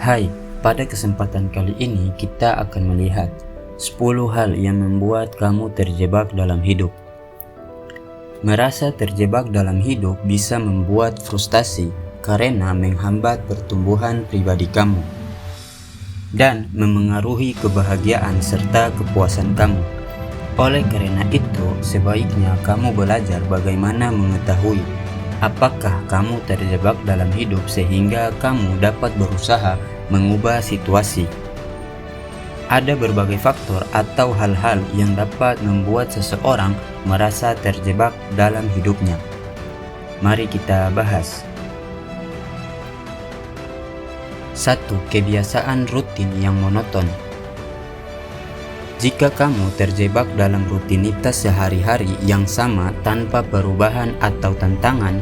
Hai, pada kesempatan kali ini kita akan melihat 10 hal yang membuat kamu terjebak dalam hidup. Merasa terjebak dalam hidup bisa membuat frustasi karena menghambat pertumbuhan pribadi kamu dan memengaruhi kebahagiaan serta kepuasan kamu. Oleh karena itu, sebaiknya kamu belajar bagaimana mengetahui apakah kamu terjebak dalam hidup sehingga kamu dapat berusaha mengubah situasi. Ada berbagai faktor atau hal-hal yang dapat membuat seseorang merasa terjebak dalam hidupnya. Mari kita bahas. 1. Kebiasaan rutin yang monoton. Jika kamu terjebak dalam rutinitas sehari-hari yang sama tanpa perubahan atau tantangan,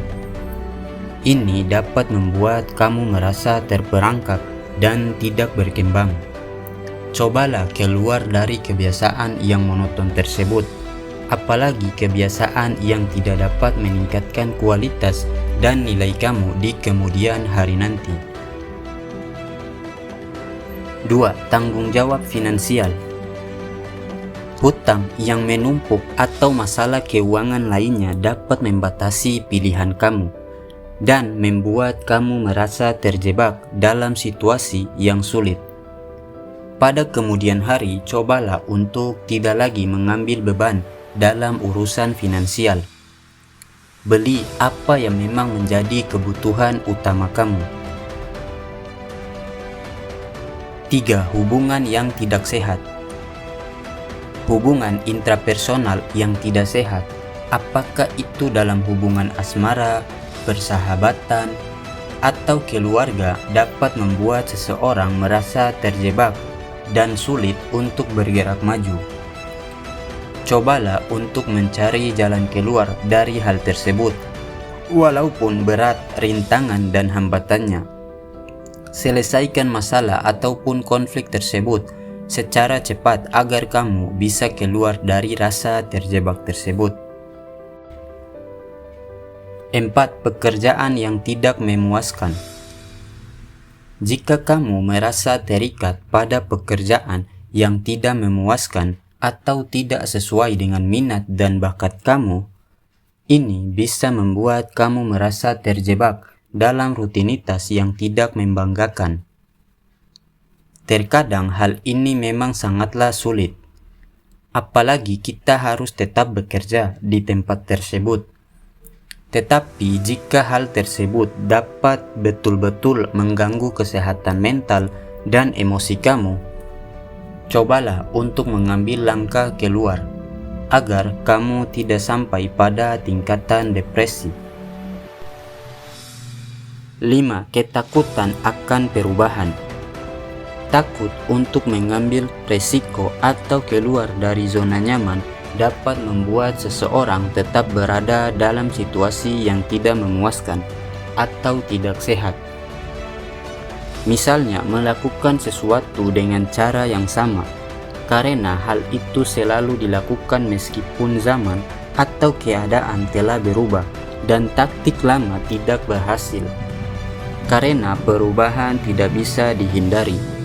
ini dapat membuat kamu merasa terperangkap dan tidak berkembang. Cobalah keluar dari kebiasaan yang monoton tersebut, apalagi kebiasaan yang tidak dapat meningkatkan kualitas dan nilai kamu di kemudian hari nanti. 2. Tanggung jawab finansial. Hutang yang menumpuk atau masalah keuangan lainnya dapat membatasi pilihan kamu dan membuat kamu merasa terjebak dalam situasi yang sulit. Pada kemudian hari, cobalah untuk tidak lagi mengambil beban dalam urusan finansial. Beli apa yang memang menjadi kebutuhan utama kamu. 3. Hubungan yang tidak sehat. Hubungan intrapersonal yang tidak sehat, apakah itu dalam hubungan asmara, persahabatan, atau keluarga, dapat membuat seseorang merasa terjebak dan sulit untuk bergerak maju. Cobalah untuk mencari jalan keluar dari hal tersebut, walaupun berat rintangan dan hambatannya. Selesaikan masalah ataupun konflik tersebut secara cepat agar kamu bisa keluar dari rasa terjebak tersebut. 4. Pekerjaan yang tidak memuaskan. Jika kamu merasa terikat pada pekerjaan yang tidak memuaskan atau tidak sesuai dengan minat dan bakat kamu, ini bisa membuat kamu merasa terjebak dalam rutinitas yang tidak membanggakan. Terkadang hal ini memang sangatlah sulit, apalagi kita harus tetap bekerja di tempat tersebut. Tetapi jika hal tersebut dapat betul-betul mengganggu kesehatan mental dan emosi kamu, cobalah untuk mengambil langkah keluar agar kamu tidak sampai pada tingkatan depresi. 5. Ketakutan akan perubahan. Takut untuk mengambil resiko atau keluar dari zona nyaman dapat membuat seseorang tetap berada dalam situasi yang tidak memuaskan atau tidak sehat. Misalnya, melakukan sesuatu dengan cara yang sama, karena hal itu selalu dilakukan meskipun zaman atau keadaan telah berubah dan taktik lama tidak berhasil. Karena perubahan tidak bisa dihindari.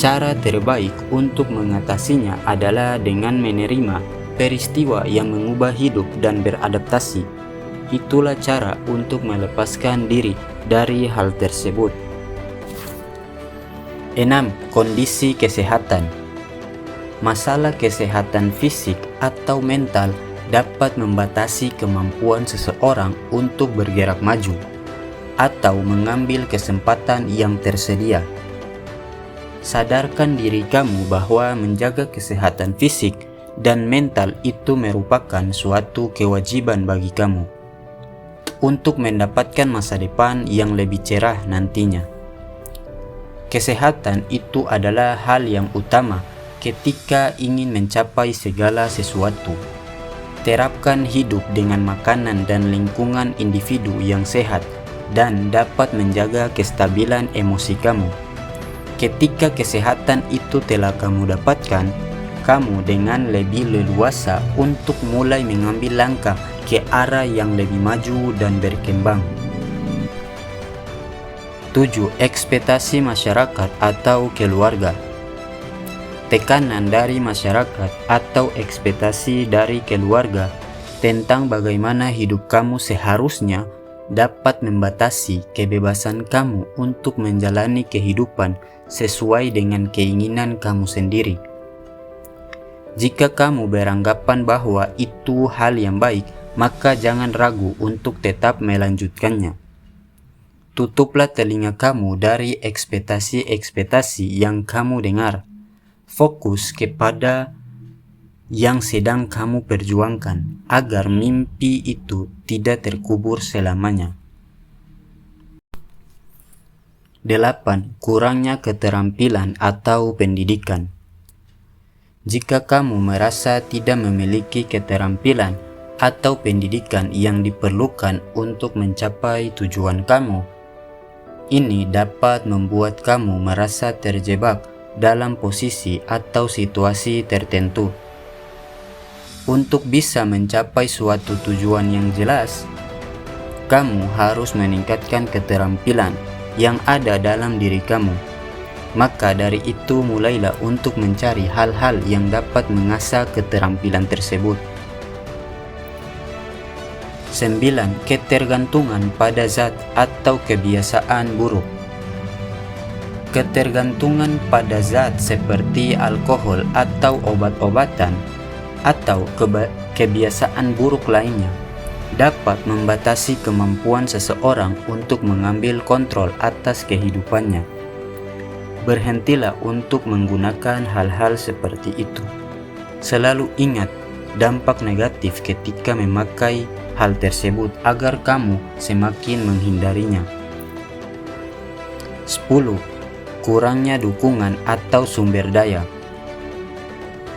Cara terbaik untuk mengatasinya adalah dengan menerima peristiwa yang mengubah hidup dan beradaptasi. Itulah cara untuk melepaskan diri dari hal tersebut. 6. Kondisi kesehatan. Masalah kesehatan fisik atau mental dapat membatasi kemampuan seseorang untuk bergerak maju atau mengambil kesempatan yang tersedia. Sadarkan diri kamu bahwa menjaga kesehatan fisik dan mental itu merupakan suatu kewajiban bagi kamu untuk mendapatkan masa depan yang lebih cerah nantinya. Kesehatan itu adalah hal yang utama ketika ingin mencapai segala sesuatu. Terapkan hidup dengan makanan dan lingkungan individu yang sehat dan dapat menjaga kestabilan emosi kamu. Ketika kesehatan itu telah kamu dapatkan, kamu dengan lebih leluasa untuk mulai mengambil langkah ke arah yang lebih maju dan berkembang. 7. Ekspektasi masyarakat atau keluarga. Tekanan dari masyarakat atau ekspektasi dari keluarga tentang bagaimana hidup kamu seharusnya dapat membatasi kebebasan kamu untuk menjalani kehidupan sesuai dengan keinginan kamu sendiri. Jika kamu beranggapan bahwa itu hal yang baik, maka jangan ragu untuk tetap melanjutkannya. Tutuplah telinga kamu dari ekspektasi-ekspektasi yang kamu dengar. Fokus kepada yang sedang kamu perjuangkan agar mimpi itu tidak terkubur selamanya. 8. Kurangnya keterampilan atau pendidikan. Jika kamu merasa tidak memiliki keterampilan atau pendidikan yang diperlukan untuk mencapai tujuan kamu, ini dapat membuat kamu merasa terjebak dalam posisi atau situasi tertentu. Untuk bisa mencapai suatu tujuan yang jelas, kamu harus meningkatkan keterampilan yang ada dalam diri kamu. Maka dari itu mulailah untuk mencari hal-hal yang dapat mengasah keterampilan tersebut. 9. Ketergantungan pada zat atau kebiasaan buruk. Ketergantungan pada zat seperti alkohol atau obat-obatan atau kebiasaan buruk lainnya dapat membatasi kemampuan seseorang untuk mengambil kontrol atas kehidupannya. Berhentilah untuk menggunakan hal-hal seperti itu. Selalu ingat dampak negatif ketika memakai hal tersebut agar kamu semakin menghindarinya. 10. Kurangnya dukungan atau sumber daya.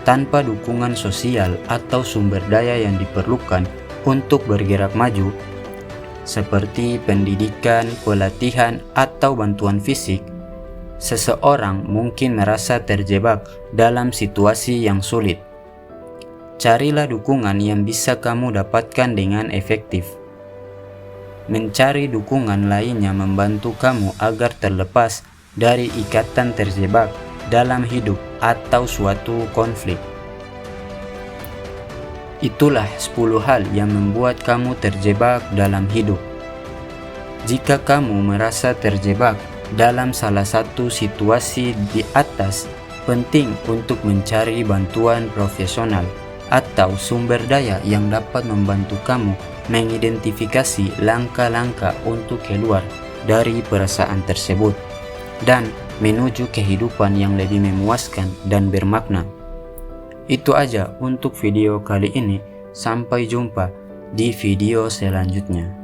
Tanpa dukungan sosial atau sumber daya yang diperlukan untuk bergerak maju, seperti pendidikan, pelatihan, atau bantuan fisik, seseorang mungkin merasa terjebak dalam situasi yang sulit. Carilah dukungan yang bisa kamu dapatkan dengan efektif. Mencari dukungan lainnya membantu kamu agar terlepas dari ikatan terjebak dalam hidup atau suatu konflik. Itulah 10 hal yang membuat kamu terjebak dalam hidup. Jika kamu merasa terjebak dalam salah satu situasi di atas, penting untuk mencari bantuan profesional atau sumber daya yang dapat membantu kamu mengidentifikasi langkah-langkah untuk keluar dari perasaan tersebut dan menuju kehidupan yang lebih memuaskan dan bermakna. Itu aja untuk video kali ini. Sampai jumpa di video selanjutnya.